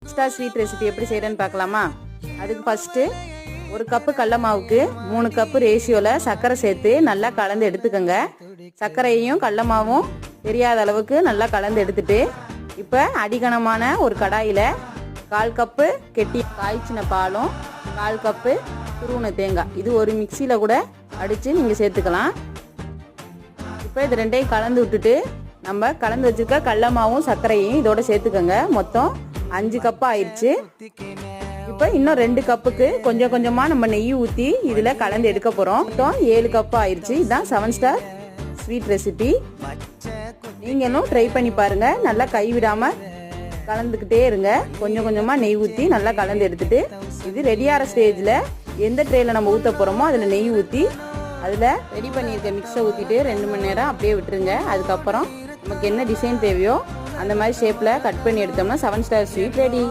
Extra sweet recipe எப்படி செய்கிறேன்னு பார்க்கலாமா? அதுக்கு ஃபஸ்ட்டு ஒரு கப்பு கடல மாவுக்கு 3 கப்பு ரேஷியோவில் சர்க்கரை சேர்த்து நல்லா கலந்து எடுத்துக்கோங்க. சர்க்கரையையும் கடல மாவும் தெரியாத அளவுக்கு நல்லா கலந்து எடுத்துட்டு இப்போ அடிகனமான ஒரு கடாயில் 1/4 கப்பு கெட்டி காய்ச்சின பாலும் 1/4 கப்பு துருவின தேங்காய், இது ஒரு மிக்சியில் கூட அடித்து நீங்கள் சேர்த்துக்கலாம். இப்போ இது ரெண்டையும் கலந்து விட்டுட்டு நம்ம கலந்து வச்சுருக்க கடல மாவும் சர்க்கரையும் இதோட சேர்த்துக்கோங்க. மொத்தம் 5 கப்பு ஆயிடுச்சு. இப்போ இன்னும் 2 கப்புக்கு கொஞ்சம் கொஞ்சமாக நம்ம நெய் ஊற்றி இதில் கலந்து எடுக்க போகிறோம். மொத்தம் 7 கப்பு ஆயிடுச்சு. இதுதான் 7 ஸ்டார் ஸ்வீட் ரெசிபி. நீங்களும் ட்ரை பண்ணி பாருங்கள். நல்லா கைவிடாமல் கலந்துக்கிட்டே இருங்க. கொஞ்சம் கொஞ்சமாக நெய் ஊற்றி நல்லா கலந்து எடுத்துட்டு இது ரெடியாகிற ஸ்டேஜில் எந்த ட்ரேயில் நம்ம ஊற்ற போகிறோமோ அதில் நெய் ஊற்றி அதில் ரெடி பண்ணியிருக்க மிக்ஸை ஊற்றிட்டு 2 மணி நேரம் அப்படியே விட்டுருங்க. அதுக்கப்புறம் நமக்கு என்ன டிசைன் தேவையோ அந்த மாதிரி ஷேப்பில் கட் பண்ணி எடுத்தோம்னா 7 ஸ்டார் ஸ்வீட் ரெடி.